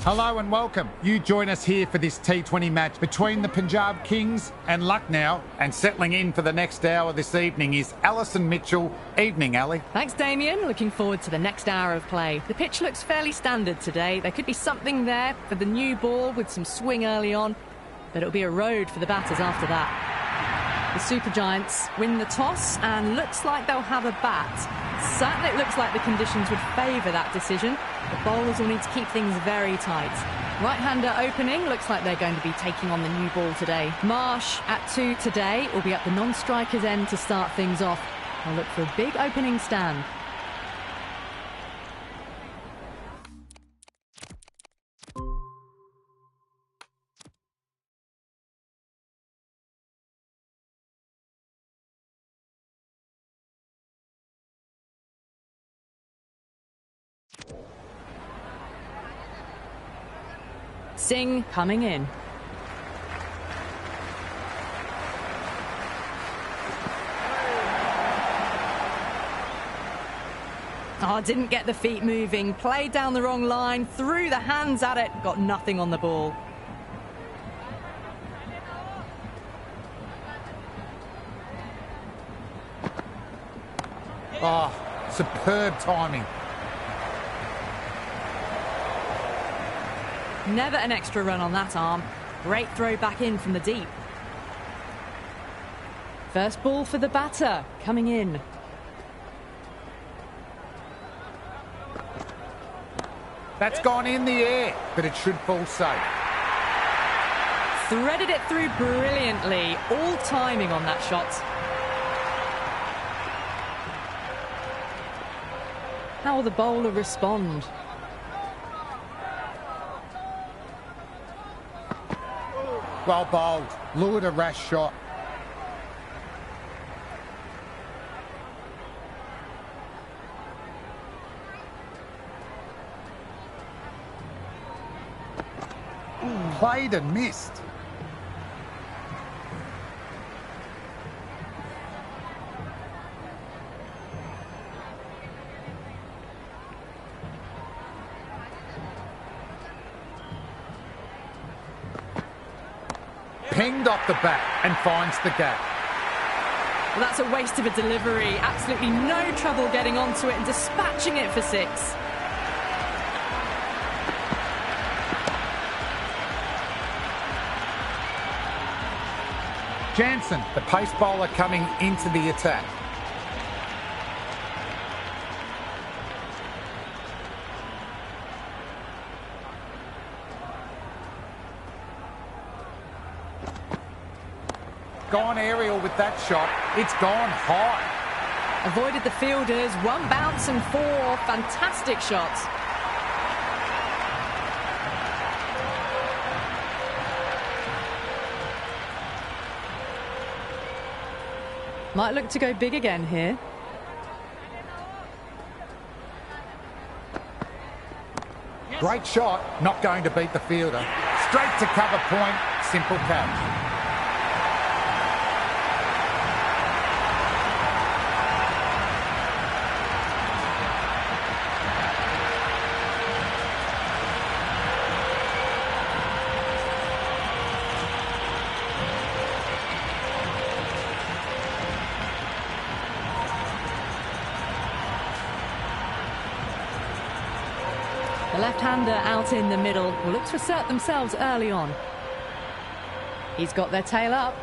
Hello and welcome. You join us here for this T20 match between the Punjab Kings and Lucknow. And settling in for the next hour this evening is Alison Mitchell. Evening, Ali. Thanks, Damien. Looking forward to the next hour of play. The pitch looks fairly standard today. There could be something there for the new ball with some swing early on, but it'll be a road for the batters after that. The Super Giants win the toss and looks like they'll have a bat. Certainly it looks like the conditions would favour that decision. The bowlers will need to keep things very tight. Right-hander opening, looks like they're going to be taking on the new ball today. Marsh at 2 today will be at the non-striker's end to start things off. They'll look for a big opening stand. Singh coming in. Oh, didn't get the feet moving. Played down the wrong line, threw the hands at it, got nothing on the ball. Oh, superb timing. Never an extra run on that arm. Great throw back in from the deep. First ball for the batter, coming in. That's gone in the air, but it should fall safe. Threaded it through brilliantly. All timing on that shot. How will the bowler respond? Well bowled. Lured a rash shot. Played and missed. Pinged off the bat and finds the gap. Well, that's a waste of a delivery. Absolutely no trouble getting onto it and dispatching it for 6. Jansen, the pace bowler, coming into the attack. Gone aerial with that shot. It's gone high. Avoided the fielders. 1 bounce and 4. Fantastic shots. Might look to go big again here. Great shot. Not going to beat the fielder. Straight to cover point. Simple catch. The left-hander out in the middle will look to assert themselves early on. He's got their tail up.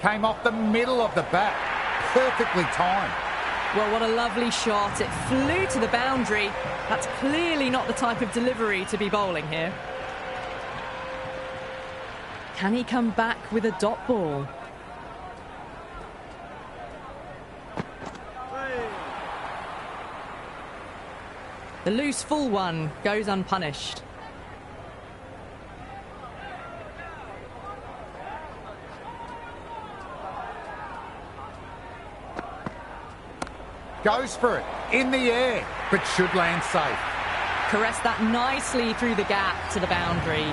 Came off the middle of the bat. Perfectly timed. Well, what a lovely shot. It flew to the boundary. That's clearly not the type of delivery to be bowling here. Can he come back with a dot ball? The loose full one goes unpunished. Goes for it. In the air, but should land safe. Caressed that nicely through the gap to the boundary.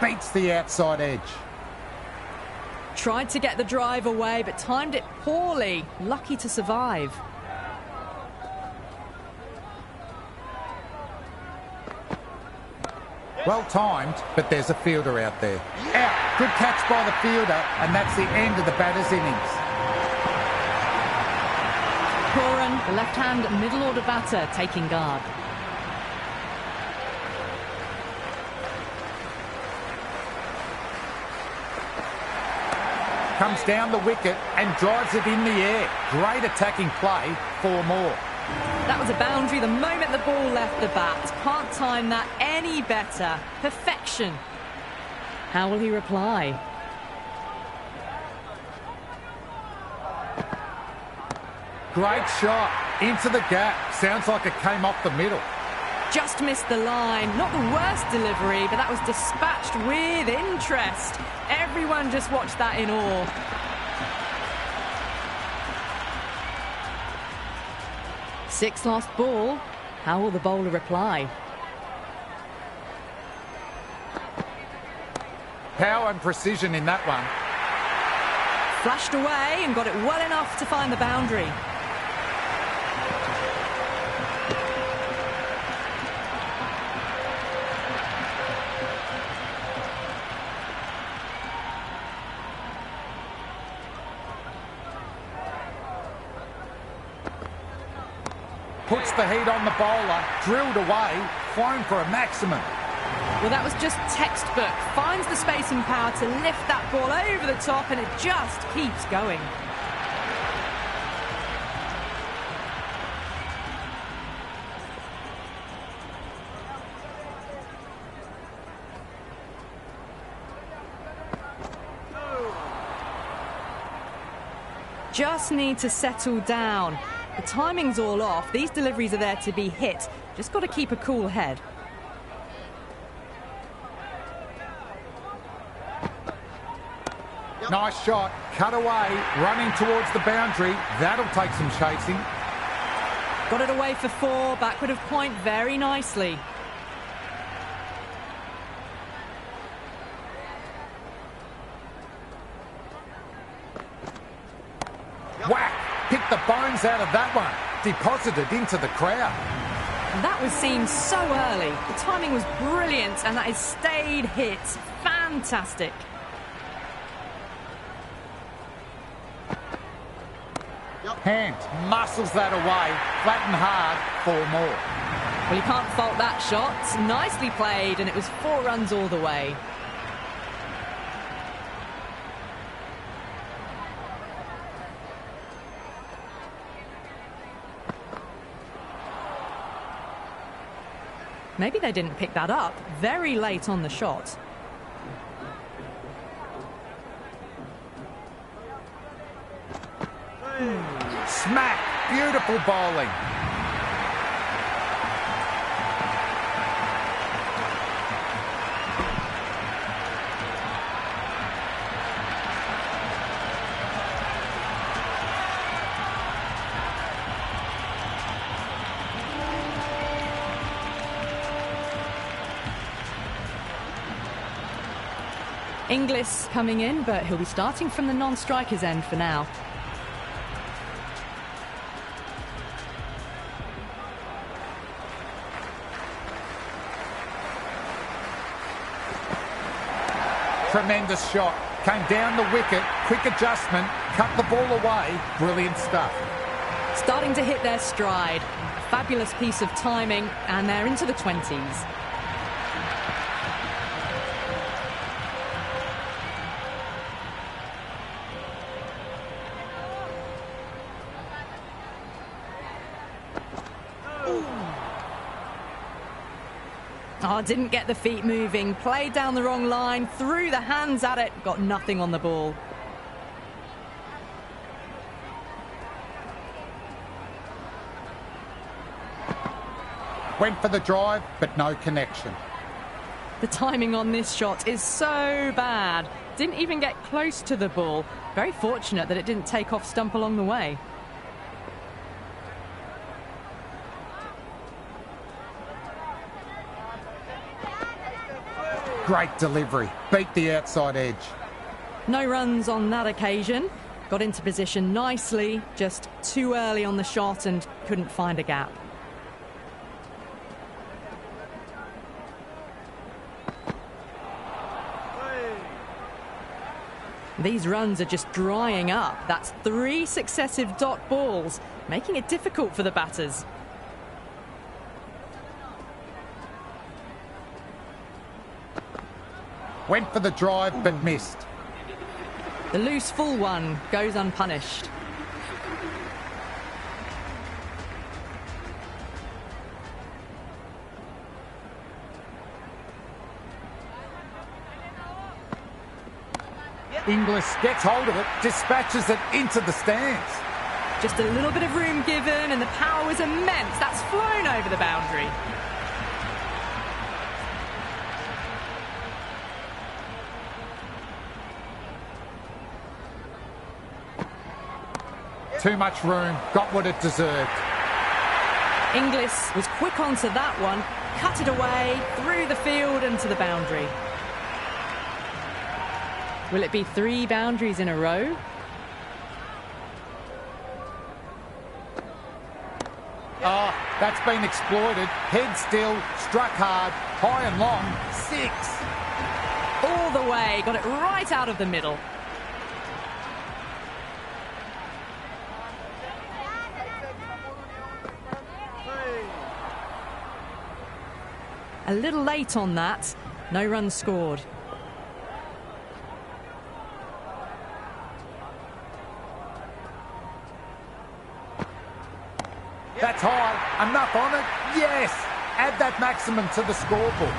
Beats the outside edge. Tried to get the drive away, but timed it poorly. Lucky to survive. Well timed, but there's a fielder out there. Out. Good catch by the fielder, and that's the end of the batter's innings. Horan, the left-hand middle-order batter, taking guard. Comes down the wicket and drives it in the air. Great attacking play, 4 more. That was a boundary the moment the ball left the bat. Can't time that any better. Perfection. How will he reply? Great shot. Into the gap. Sounds like it came off the middle. Just missed the line. Not the worst delivery, but that was dispatched with interest. Everyone just watched that in awe. Sixth last ball. How will the bowler reply? Power and precision in that one. Flashed away and got it well enough to find the boundary. Puts the heat on the bowler, drilled away, flown for a maximum. Well, that was just textbook. Finds the space and power to lift that ball over the top, and it just keeps going. Just need to settle down. The timing's all off. These deliveries are there to be hit. Just got to keep a cool head. Nice shot. Cut away. Running towards the boundary. That'll take some chasing. Got it away for 4. Backward of point very nicely. Whack! Picked the bones out of that one. Deposited into the crowd. That was seen so early. The timing was brilliant, and that is stayed hit. Fantastic. Hand muscles that away. Flat and hard. 4 more. Well, you can't fault that shot. Nicely played, and it was 4 runs all the way. Maybe they didn't pick that up very late on the shot. Smack! Beautiful bowling. Inglis coming in, but he'll be starting from the non-striker's end for now. Tremendous shot. Came down the wicket. Quick adjustment. Cut the ball away. Brilliant stuff. Starting to hit their stride. A fabulous piece of timing, and they're into the 20s. Oh, didn't get the feet moving. Played down the wrong line. Threw the hands at it. Got nothing on the ball. Went for the drive, but no connection. The timing on this shot is so bad. Didn't even get close to the ball. Very fortunate that it didn't take off stump along the way. Great delivery. Beat the outside edge. No runs on that occasion. Got into position nicely, just too early on the shot and couldn't find a gap. These runs are just drying up. That's 3 successive dot balls, making it difficult for the batters. Went for the drive, but missed. The loose full one goes unpunished. Inglis gets hold of it, dispatches it into the stands. Just a little bit of room given and the power was immense. That's flown over the boundary. Too much room, got what it deserved. Inglis was quick onto that one, cut it away, through the field and to the boundary. Will it be 3 boundaries in a row? Oh, that's been exploited. Head still, struck hard, high and long, 6. All the way, got it right out of the middle. A little late on that, no runs scored. That's high, enough on it, yes! Add that maximum to the scoreboard.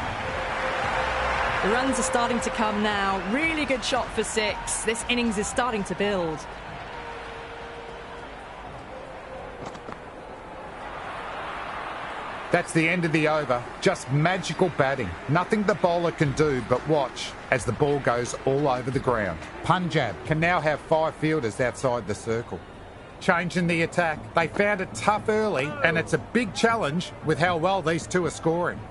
The runs are starting to come now. Really good shot for 6. This innings is starting to build. That's the end of the over. Just magical batting. Nothing the bowler can do but watch as the ball goes all over the ground. Punjab can now have 5 fielders outside the circle. Changing the attack. They found it tough early and it's a big challenge with how well these two are scoring.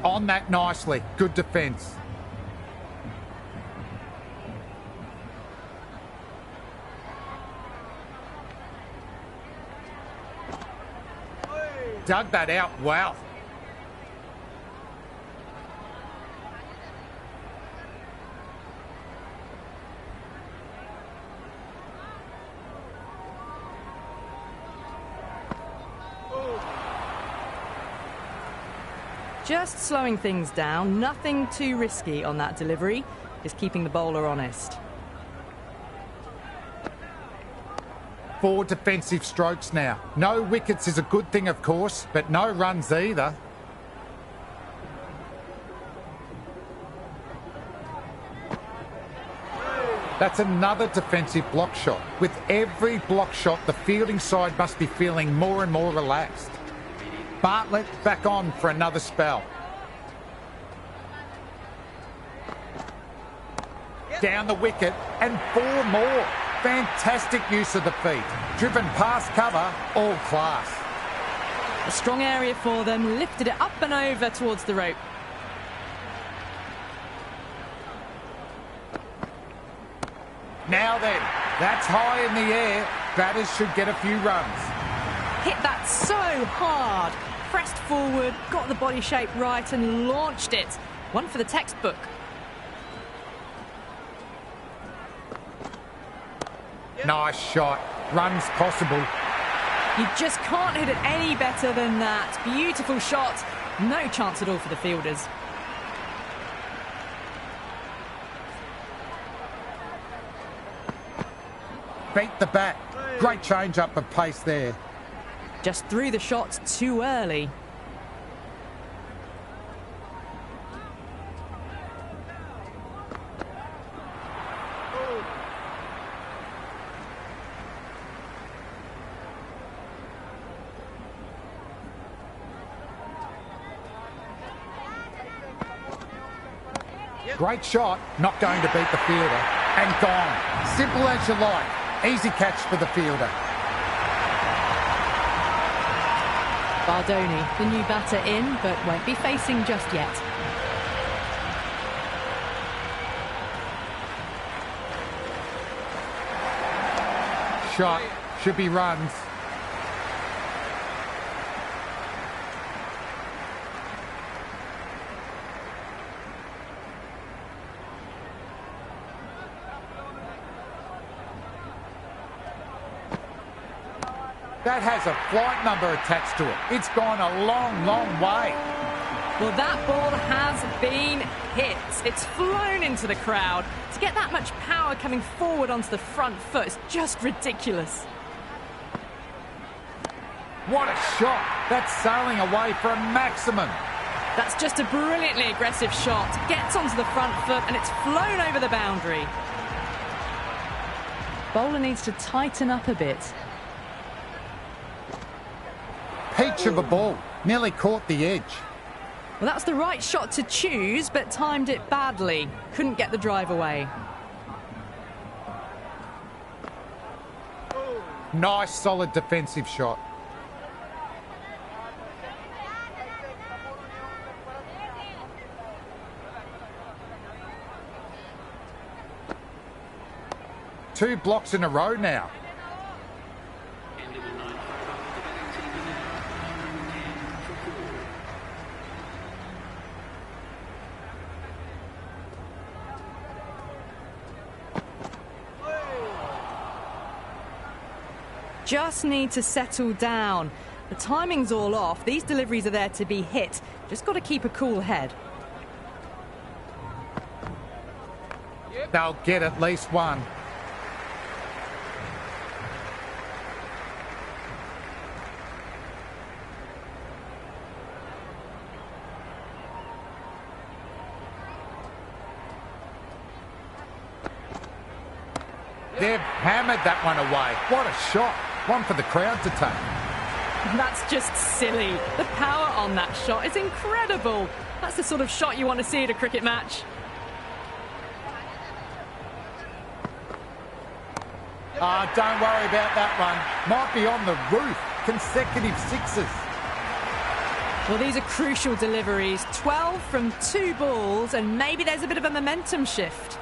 On that nicely. Good defence. Dug that out well. Just slowing things down, nothing too risky on that delivery, just keeping the bowler honest. 4 defensive strokes now. No wickets is a good thing, of course, but no runs either. That's another defensive block shot. With every block shot, the fielding side must be feeling more and more relaxed. Bartlett back on for another spell. Down the wicket and 4 more. Fantastic use of the feet. Driven past cover, all class. A strong area for them, lifted it up and over towards the rope. Now then, that's high in the air. Batters should get a few runs. Hit that so hard. Pressed forward, got the body shape right and launched it. One for the textbook. Nice shot. Runs possible. You just can't hit it any better than that. Beautiful shot. No chance at all for the fielders. beat the bat. Great change-up of pace there. Just threw the shots too early. Great shot, not going to beat the fielder. And gone. Simple as you like. Easy catch for the fielder. Bardoni, the new batter in, but won't be facing just yet. Shot. Should be runs. That has a flight number attached to it. It's gone a long, long way. Well, that ball has been hit. It's flown into the crowd. To get that much power coming forward onto the front foot is just ridiculous. What a shot. That's sailing away for a maximum. That's just a brilliantly aggressive shot. Gets onto the front foot and it's flown over the boundary. Bowler needs to tighten up a bit. Peach of a ball. Nearly caught the edge. Well, that's the right shot to choose, but timed it badly. Couldn't get the drive away. Nice, solid defensive shot. Two blocks in a row now. Just need to settle down. The timing's all off. These deliveries are there to be hit. Just got to keep a cool head. They'll get at least one. They've hammered that one away. What a shot. One for the crowd to take. That's just silly. The power on that shot is incredible. That's the sort of shot you want to see at a cricket match. Don't worry about that one. Might be on the roof. Consecutive sixes. Well, these are crucial deliveries. 12 from 2 balls, and maybe there's a bit of a momentum shift.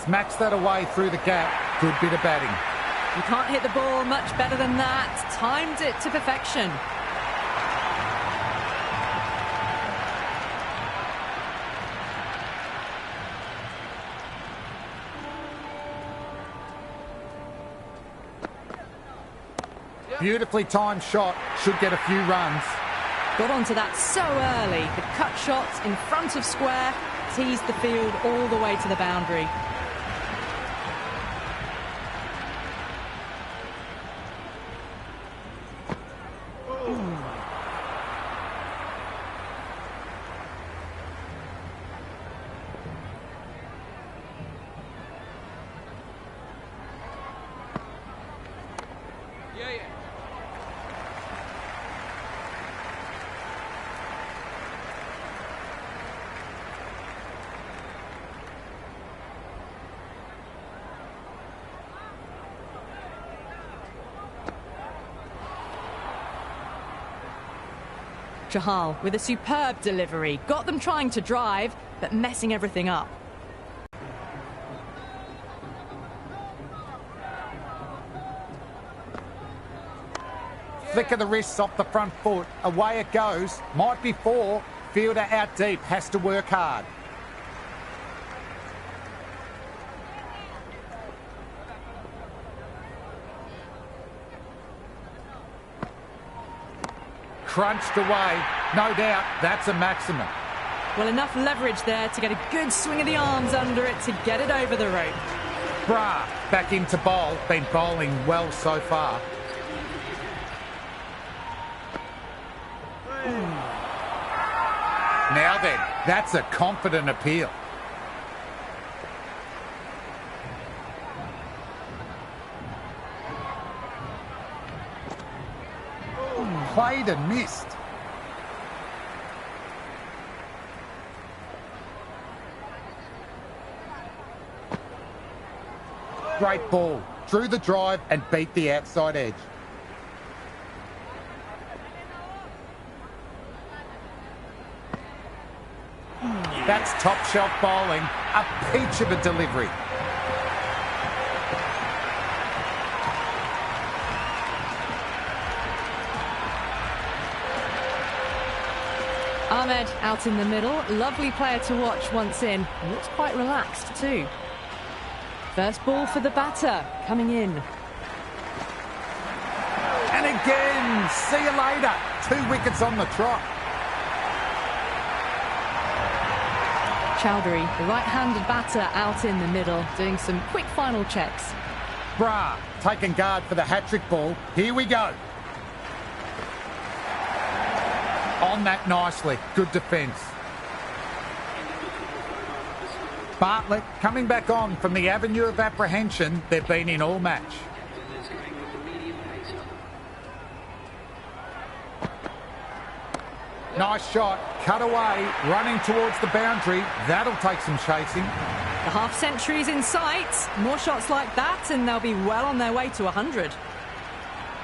Smacks that away through the gap. Good bit of batting. You can't hit the ball much better than that. Timed it to perfection. Beautifully timed shot. Should get a few runs. Got onto that so early. The cut shot in front of square teased the field all the way to the boundary. Chahal with a superb delivery. Got them trying to drive, but messing everything up. Flick of the wrists off the front foot. Away it goes. Might be 4. Fielder out deep. Has to work hard. crunched away. No doubt, that's a maximum. Well, enough leverage there to get a good swing of the arms under it to get it over the rope. Bra, back into bowl. Been bowling well so far. Now then, that's a confident appeal. Played and missed. Great ball. Drew the drive and beat the outside edge. That's top shelf bowling. A peach of a delivery. Ahmed out in the middle. Lovely player to watch once in. Looks quite relaxed too. First ball for the batter coming in. And again, see you later. 2 wickets on the trot. Chowdhury, the right-handed batter out in the middle, doing some quick final checks. Bra, taking guard for the hat-trick ball. Here we go. On that nicely. Good defence. Bartlett coming back on from the avenue of apprehension they've been in all match. Nice shot, cut away, running towards the boundary. That'll take some chasing. The half-century's in sight. More shots like that and they'll be well on their way to 100.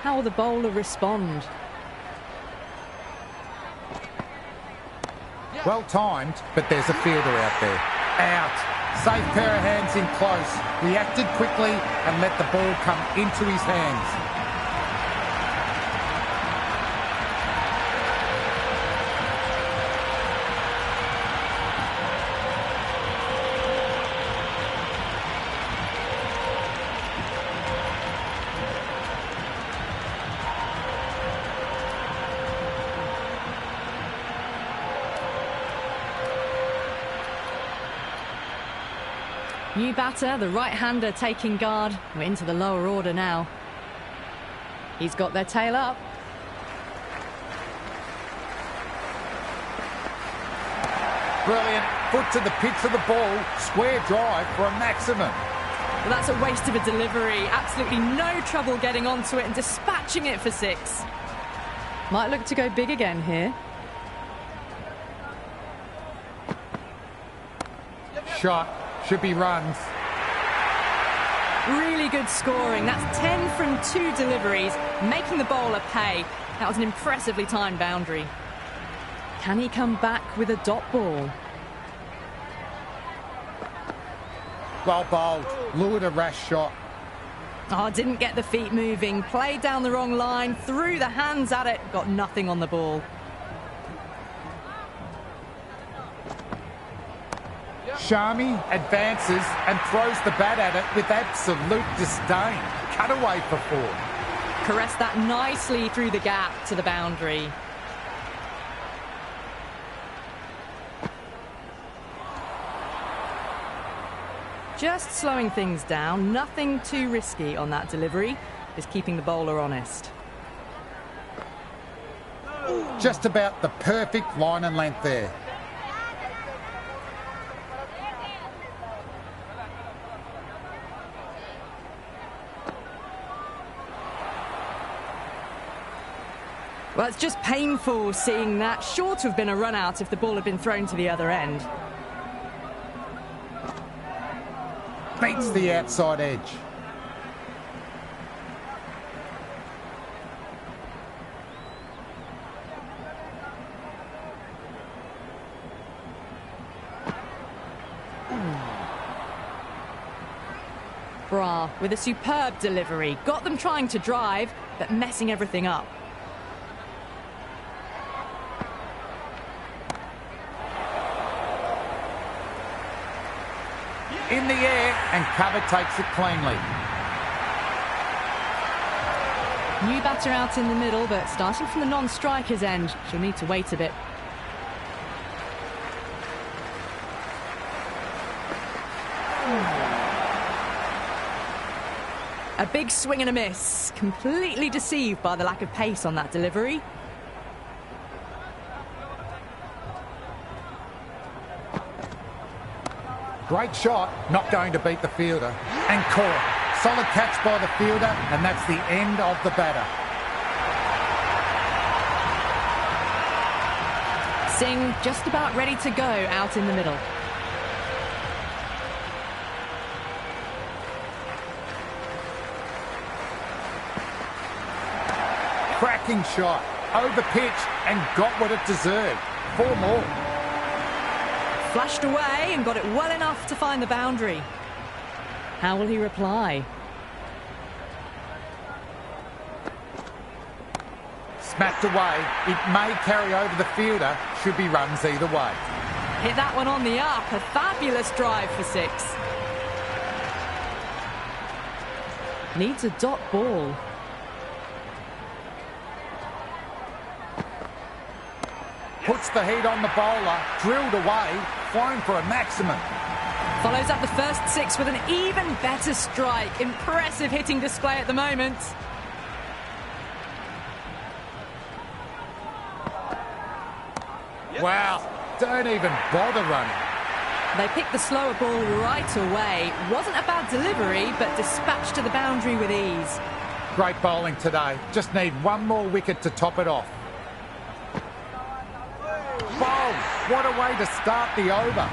How will the bowler respond? Well timed, but there's a fielder out there. Out. Safe pair of hands in close. Reacted quickly and let the ball come into his hands. New batter, the right-hander taking guard. We're into the lower order now. He's got their tail up. Brilliant. Foot to the pitch of the ball. Square drive for a maximum. Well, that's a waste of a delivery. Absolutely no trouble getting onto it and dispatching it for 6. Might look to go big again here. Shot. Should be runs. Really good scoring. That's 10 from 2 deliveries, making the bowler pay. That was an impressively timed boundary. Can he come back with a dot ball? Well bowled. Lured a rash shot. Oh, didn't get the feet moving. Played down the wrong line, threw the hands at it, got nothing on the ball. Shami advances and throws the bat at it with absolute disdain. Cut away for 4. Caressed that nicely through the gap to the boundary. Just slowing things down, nothing too risky on that delivery, just keeping the bowler honest. Just about the perfect line and length there. Well, it's just painful seeing that. Sure to have been a run out if the ball had been thrown to the other end. Beats the outside edge. Bra with a superb delivery. Got them trying to drive, but messing everything up. In the air and cover takes it cleanly. New batter out in the middle, but starting from the non-striker's end. She'll need to wait a bit. A big swing and a miss. Completely deceived by the lack of pace on that delivery. Great shot, not going to beat the fielder. And caught. Solid catch by the fielder, and that's the end of the batter. Singh just about ready to go out in the middle. Cracking shot, over pitch, and got what it deserved. 4 more. Flashed away and got it well enough to find the boundary. How will he reply? Smacked away. It may carry over the fielder. Should be runs either way. Hit that one on the up. A fabulous drive for 6. Needs a dot ball. Puts the heat on the bowler. Drilled away. Flown for a maximum. Follows up the first 6 with an even better strike. Impressive hitting display at the moment. Wow, don't even bother running. They picked the slower ball right away. Wasn't a bad delivery, but dispatched to the boundary with ease. Great bowling today. Just need one more wicket to top it off. Bowl! What a way to start the over.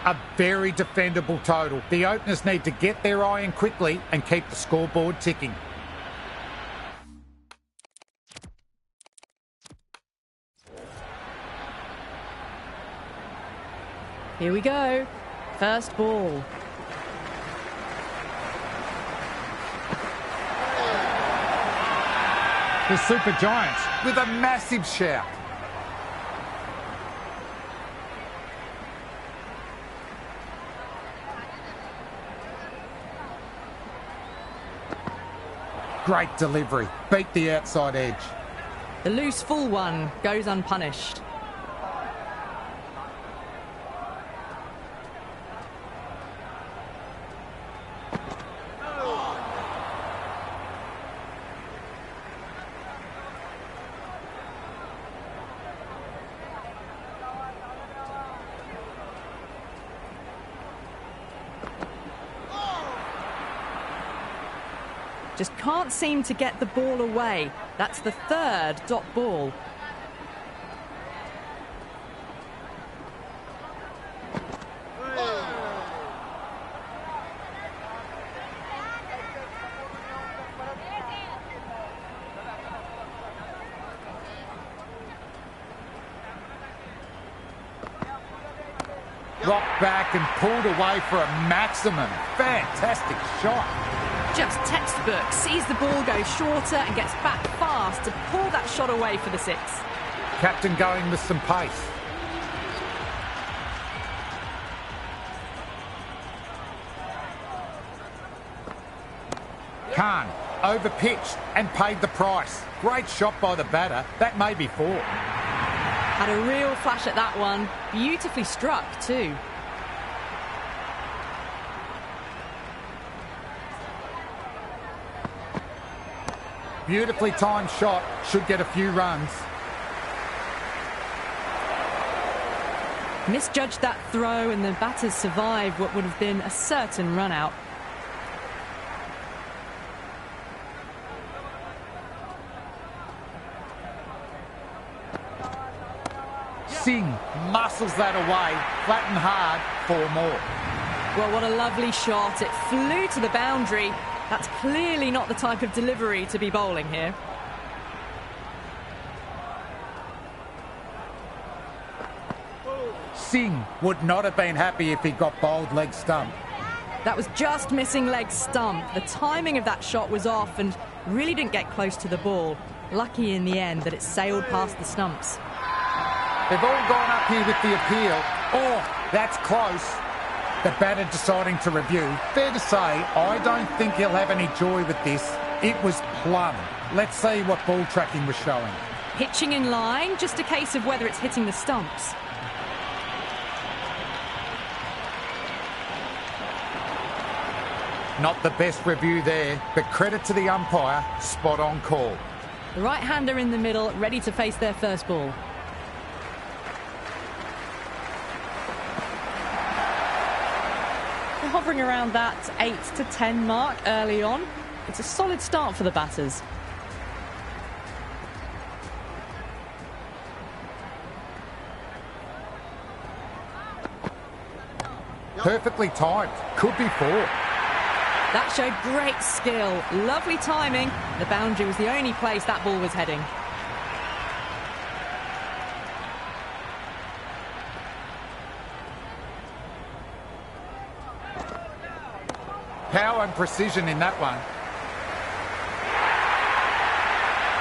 A very defendable total. The openers need to get their eye in quickly and keep the scoreboard ticking. Here we go. First ball. The Super Giants with a massive shout. Great delivery. Beat the outside edge. The loose full one goes unpunished. Just can't seem to get the ball away. That's the third dot ball. Rocked back and pulled away for a maximum. Fantastic shot. Just textbook. Sees the ball go shorter and gets back fast to pull that shot away for the 6. Captain going with some pace. Khan over-pitched and paid the price. Great shot by the batter. That may be 4. Had a real flash at that one. Beautifully struck too. Beautifully timed shot. Should get a few runs. Misjudged that throw and the batters survived what would have been a certain run out. Singh muscles that away. Flat and hard. 4 more. Well, what a lovely shot. It flew to the boundary. That's clearly not the type of delivery to be bowling here. Singh would not have been happy if he got bowled leg stump. That was just missing leg stump. The timing of that shot was off and really didn't get close to the ball. Lucky in the end that it sailed past the stumps. They've all gone up here with the appeal. Oh, that's close. The batter deciding to review. Fair to say, I don't think he'll have any joy with this. It was plumb. Let's see what ball tracking was showing. Pitching in line, just a case of whether it's hitting the stumps. Not the best review there, but credit to the umpire, spot on call. The right-hander in the middle, ready to face their first ball. They're hovering around that 8 to 10 mark early on. It's a solid start for the batters. Perfectly timed. Could be 4. That showed great skill. Lovely timing. The boundary was the only place that ball was heading. Power and precision in that one.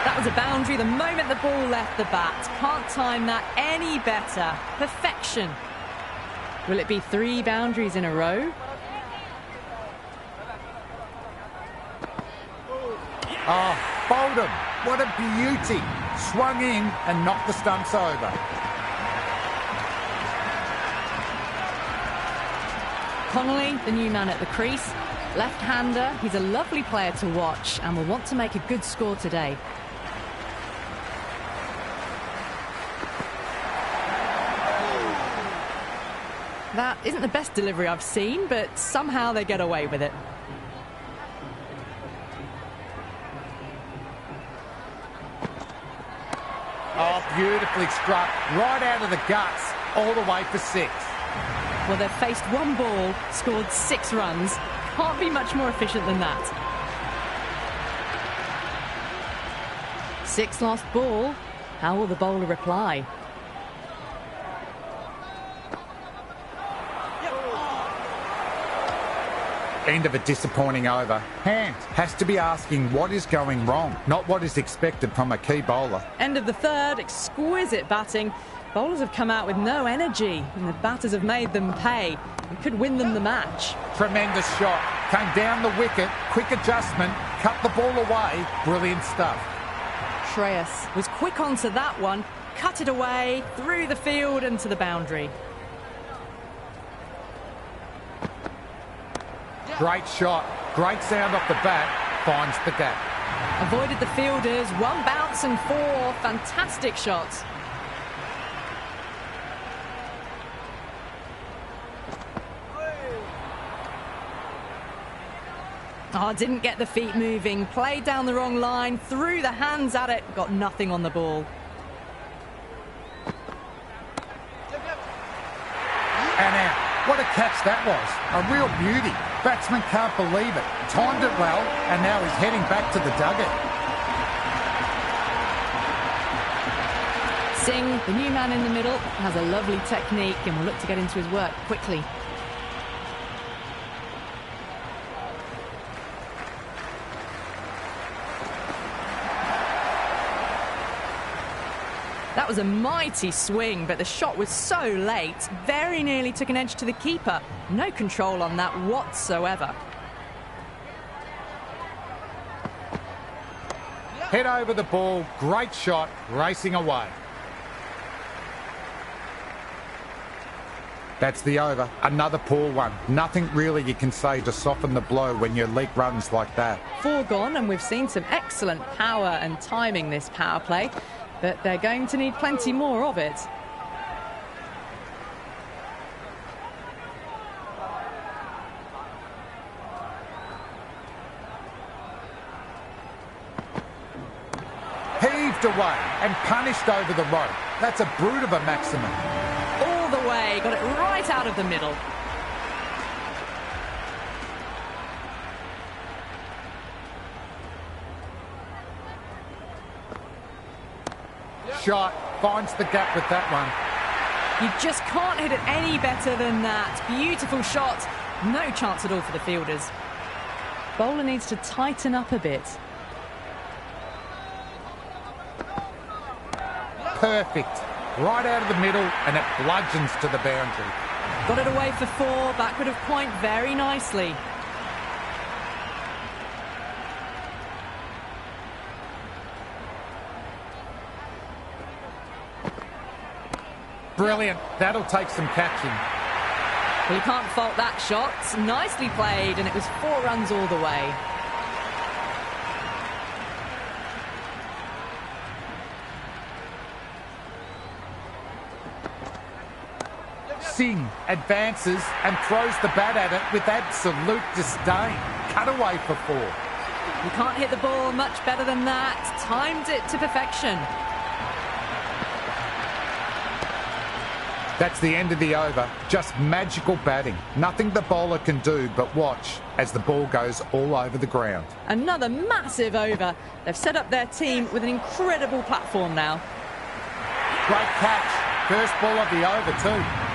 That was a boundary the moment the ball left the bat. Can't time that any better. Perfection. Will it be 3 boundaries in a row? Oh, bowled him. What a beauty. Swung in and knocked the stumps over. Connolly, the new man at the crease. Left-hander, he's a lovely player to watch and will want to make a good score today. That isn't the best delivery I've seen, but somehow they get away with it. Oh, beautifully struck. Right out of the guts, all the way for 6. Well, they've faced one ball, scored 6 runs. Can't be much more efficient than that. 6 lost ball. How will the bowler reply? End of a disappointing over. Hand has to be asking what is going wrong, not what is expected from a key bowler. End of the third, exquisite batting. Bowlers have come out with no energy, and the batters have made them pay. It could win them the match. Tremendous shot. Came down the wicket, quick adjustment, cut the ball away. Brilliant stuff. Shreyas was quick onto that one, cut it away, through the field and to the boundary. Great shot. Great sound off the bat. Finds the gap. Avoided the fielders. 1 bounce and 4. Fantastic shots. Oh, didn't get the feet moving. Played down the wrong line. Threw the hands at it. Got nothing on the ball. And out. What a catch that was. A real beauty. Batsman can't believe it. Timed it well, and now he's heading back to the dugout. Singh, the new man in the middle, has a lovely technique and will look to get into his work quickly. That was a mighty swing, but the shot was so late, very nearly took an edge to the keeper. No control on that whatsoever. Head over the ball, great shot, racing away. That's the over. Another poor one. Nothing really you can say to soften the blow when you leak runs like that. 4 gone, and we've seen some excellent power and timing this power play. But they're going to need plenty more of it. Heaved away and punished over the rope. That's a brute of a maximum. All the way, got it right out of the middle. Shot. Finds the gap with that one. You just can't hit it any better than that. Beautiful shot. No chance at all for the fielders. Bowler needs to tighten up a bit. Perfect. Right out of the middle, and it bludgeons to the boundary. Got it away for 4. Backward of point very nicely. Brilliant. That'll take some catching. Well, you can't fault that shot. Nicely played, and it was 4 runs all the way. Singh advances and throws the bat at it with absolute disdain. Cut away for 4. You can't hit the ball much better than that. Timed it to perfection. That's the end of the over. Just magical batting. Nothing the bowler can do but watch as the ball goes all over the ground. Another massive over. They've set up their team with an incredible platform now. Great catch. First ball of the over too.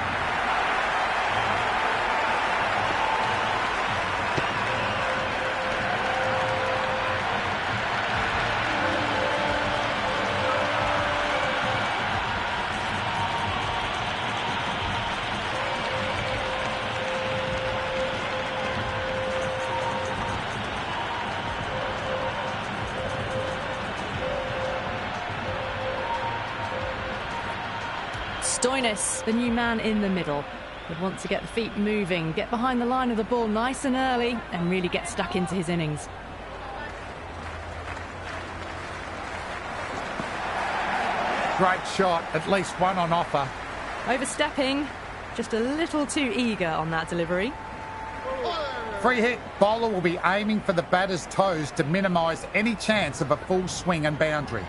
Stoinis, the new man in the middle, would want to get the feet moving, get behind the line of the ball nice and early, and really get stuck into his innings. Great shot, at least one on offer. Overstepping, just a little too eager on that delivery. Free hit. Bowler will be aiming for the batter's toes to minimise any chance of a full swing and boundary.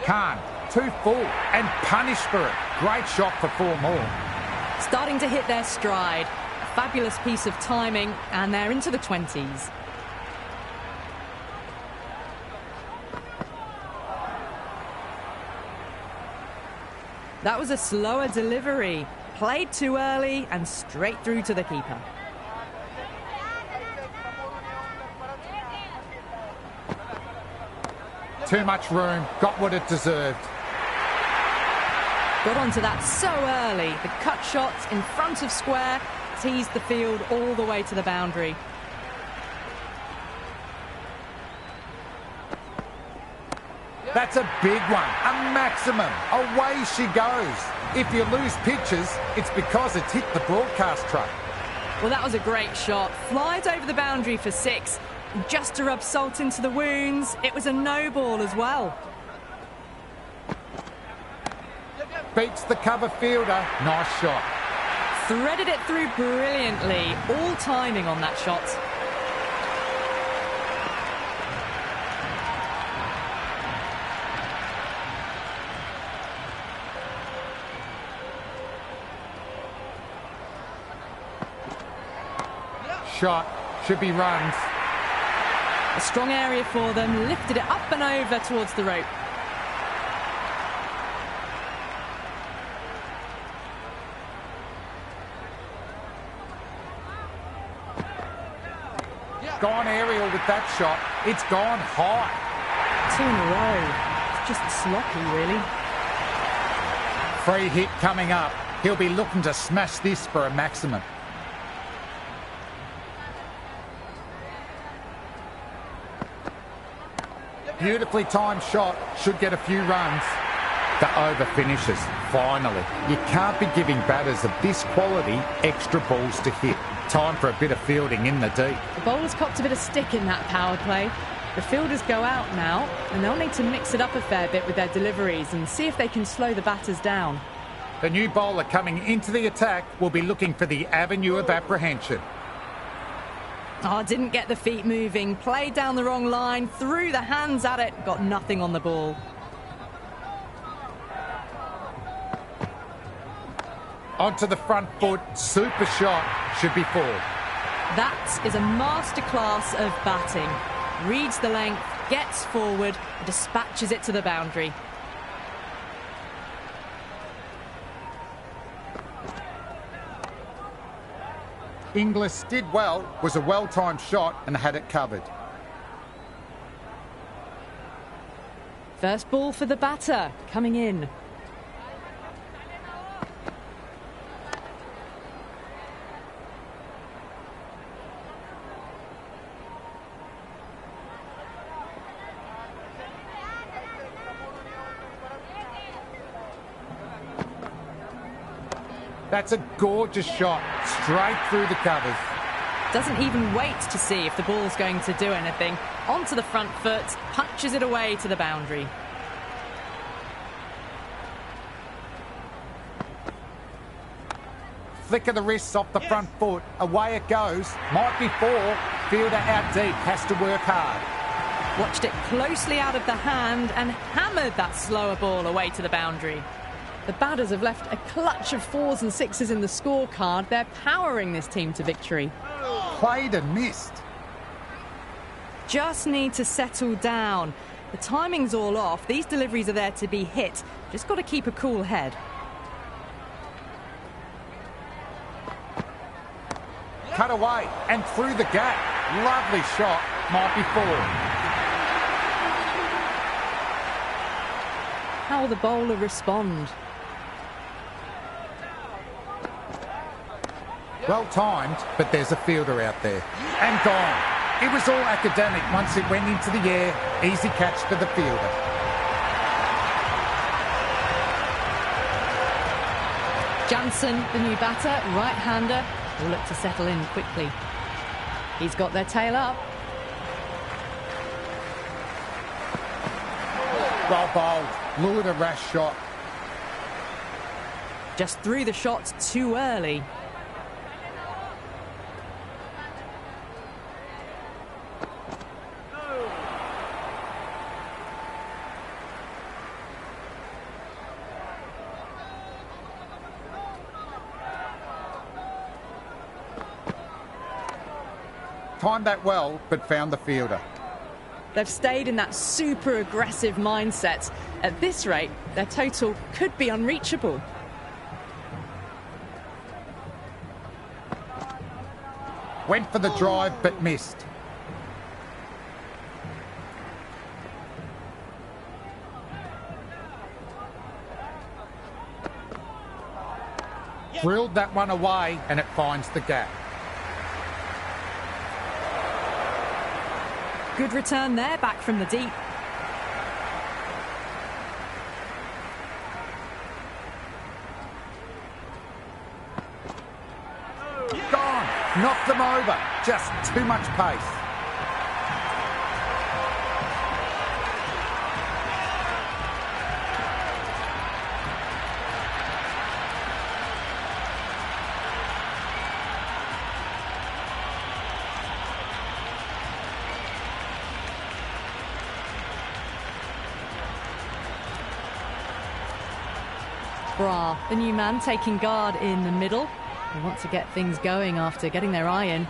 Khan, too full and punished for it. Great shot for 4 more. Starting to hit their stride. A fabulous piece of timing, and they're into the 20s. That was a slower delivery. Played too early and straight through to the keeper. Too much room, got what it deserved. Got onto that so early. The cut shot in front of square teased the field all the way to the boundary. That's a big one, a maximum. Away she goes. If you lose pitches, it's because it's hit the broadcast truck. Well, that was a great shot. Flies over the boundary for 6. Just to rub salt into the wounds, it was a no ball as well. Beats the cover fielder. Nice shot. Threaded it through brilliantly. All timing on that shot. Shot. Should be runs. A strong area for them. Lifted it up and over towards the rope. Gone aerial with that shot. It's gone high. 2 in a row. It's just sloppy, really. Free hit coming up. He'll be looking to smash this for a maximum. Beautifully timed shot. Should get a few runs. The over finishes. Finally. You can't be giving batters of this quality extra balls to hit. Time for a bit of fielding in the deep. The bowlers copped a bit of stick in that power play. The fielders go out now, and they'll need to mix it up a fair bit with their deliveries and see if they can slow the batters down. The new bowler coming into the attack will be looking for the avenue of apprehension. Oh, didn't get the feet moving. Played down the wrong line, threw the hands at it, got nothing on the ball. Onto the front foot, super shot, should be 4. That is a masterclass of batting. reads the length, gets forward, and dispatches it to the boundary. Inglis did well, was a well-timed shot and had it covered. First ball for the batter, coming in. That's a gorgeous shot, straight through the covers. Doesn't even wait to see if the ball's going to do anything. Onto the front foot, punches it away to the boundary. Flick of the wrists off the front foot, away it goes. Might be four, fielder out deep, has to work hard. Watched it closely out of the hand and hammered that slower ball away to the boundary. The batters have left a clutch of 4s and 6s in the scorecard. They're powering this team to victory. Played and missed. Just need to settle down. The timing's all off. These deliveries are there to be hit. Just got to keep a cool head. Cut away and through the gap. Lovely shot. Might be four. How will the bowler respond? Well timed, but there's a fielder out there. And gone. It was all academic once it went into the air. Easy catch for the fielder. Jansen, the new batter, right-hander, will look to settle in quickly. He's got their tail up. Well bowled. Lured a rash shot. Just threw the shot too early. Timed that well, but found the fielder. They've stayed in that super aggressive mindset. At this rate, their total could be unreachable. Went for the drive, but missed. Drilled that one away, and it finds the gap. Good return there, back from the deep. Gone! Knocked them over. Just too much pace. The new man taking guard in the middle. They want to get things going after getting their eye in.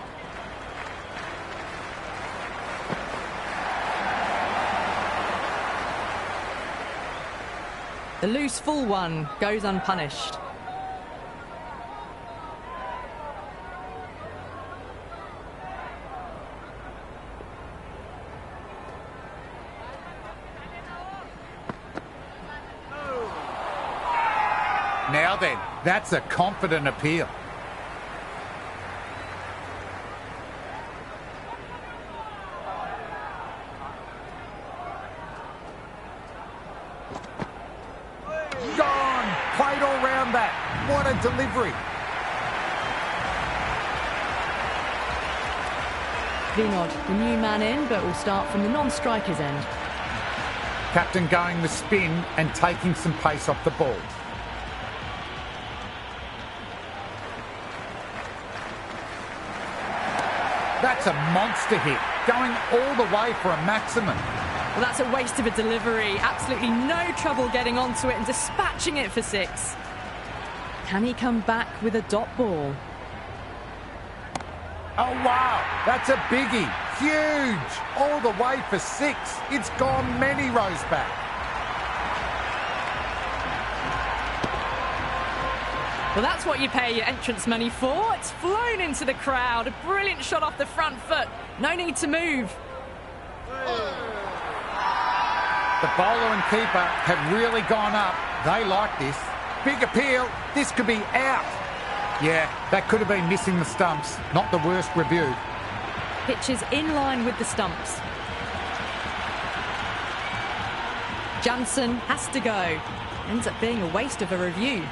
The loose full one goes unpunished. Now then, that's a confident appeal. Gone! Played all round that. What a delivery. Vinod, the new man in, but will start from the non-striker's end. Captain going the spin and taking some pace off the ball. That's a monster hit, going all the way for a maximum. Well, that's a waste of a delivery. Absolutely no trouble getting onto it and dispatching it for 6. Can he come back with a dot ball? Oh, wow, that's a biggie. Huge! All the way for 6. It's gone many rows back. Well, that's what you pay your entrance money for. It's flown into the crowd. A brilliant shot off the front foot. No need to move. The bowler and keeper have really gone up. They like this. Big appeal. This could be out. Yeah, that could have been missing the stumps. Not the worst review. Pitch is in line with the stumps. Jansen has to go. Ends up being a waste of a review.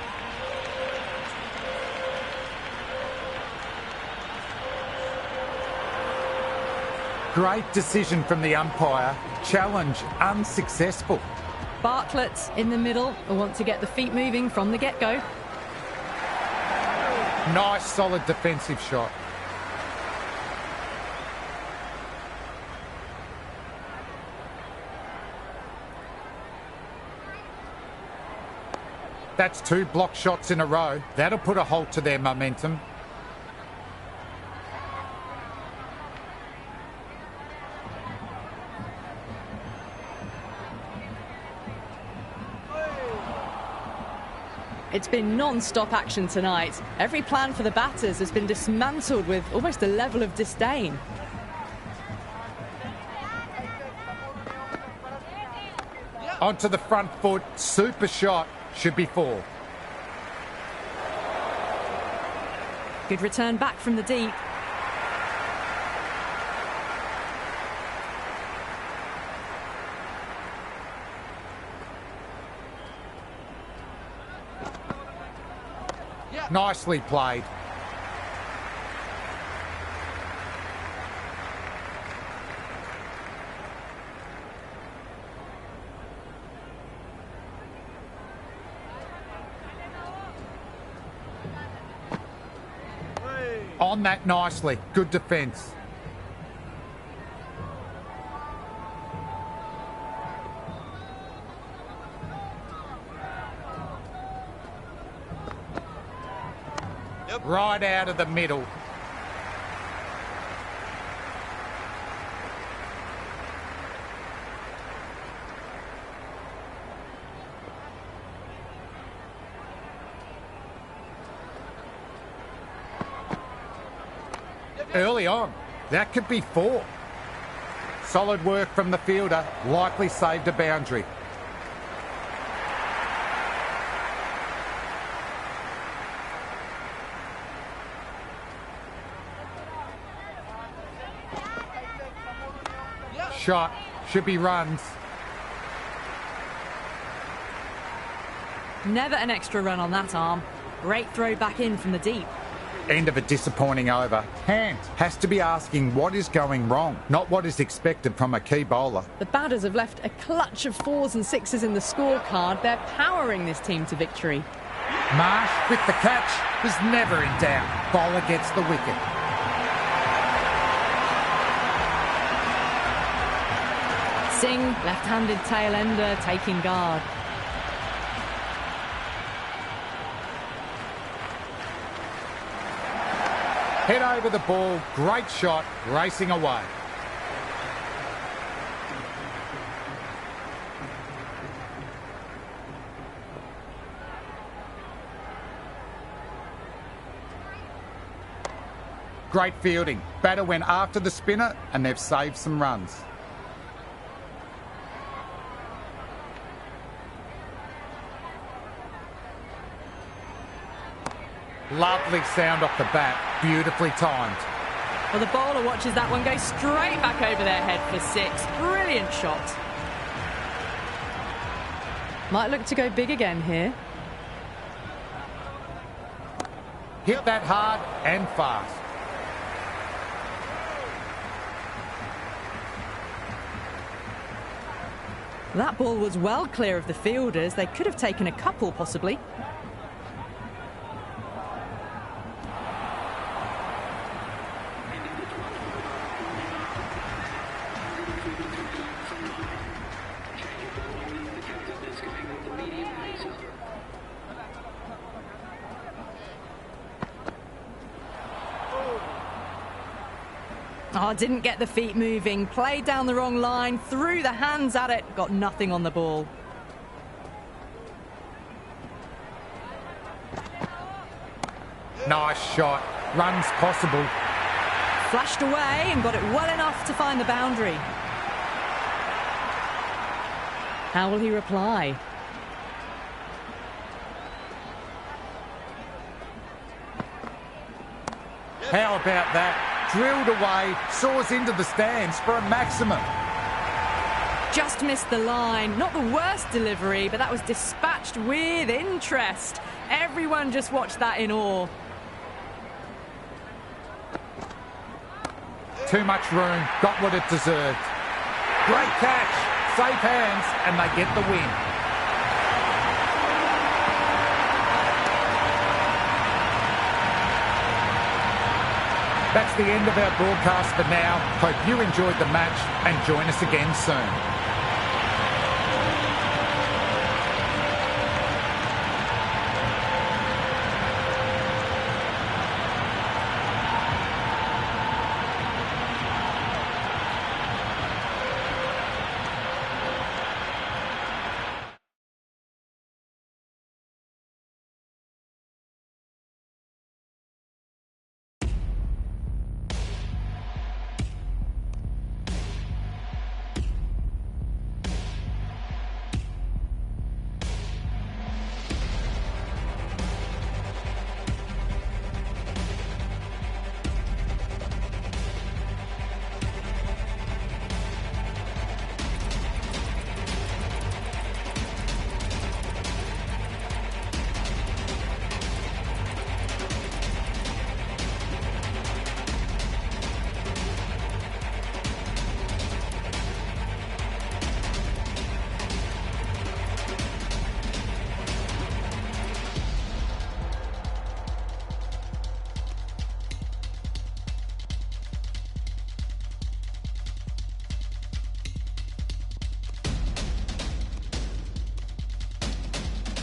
Great decision from the umpire. Challenge unsuccessful. Bartlett in the middle will want to get the feet moving from the get-go. Nice, solid defensive shot. That's 2 block shots in a row. That'll put a halt to their momentum. It's been non-stop action tonight. Every plan for the batters has been dismantled with almost a level of disdain. Onto the front foot, super shot, should be 4. Good return back from the deep. Nicely played. On that nicely. Good defence. Right out of the middle. Early on. That could be 4. Solid work from the fielder. Likely saved a boundary. Shot. Should be runs. Never an extra run on that arm. Great throw back in from the deep. End of a disappointing over. Hand has to be asking what is going wrong, not what is expected from a key bowler. The batters have left a clutch of 4s and 6s in the scorecard. They're powering this team to victory. Marsh with the catch was never in doubt. Bowler gets the wicket. Singh, left-handed tail ender, taking guard. Head over the ball, great shot, racing away. Great fielding. Batter went after the spinner and they've saved some runs. Lovely sound off the bat, beautifully timed. Well, the bowler watches that one go straight back over their head for 6. Brilliant shot. Might look to go big again here. Hit that hard and fast. That ball was well clear of the fielders. They could have taken a couple, possibly. Oh, didn't get the feet moving, played down the wrong line, threw the hands at it, got nothing on the ball. Nice shot. Runs possible. Flashed away and got it well enough to find the boundary. How will he reply? How about that? Drilled away, soars into the stands for a maximum. Just missed the line. Not the worst delivery, but that was dispatched with interest. Everyone just watched that in awe. Too much room, got what it deserved. Great catch, safe hands, and they get the win. That's the end of our broadcast for now. Hope you enjoyed the match and join us again soon.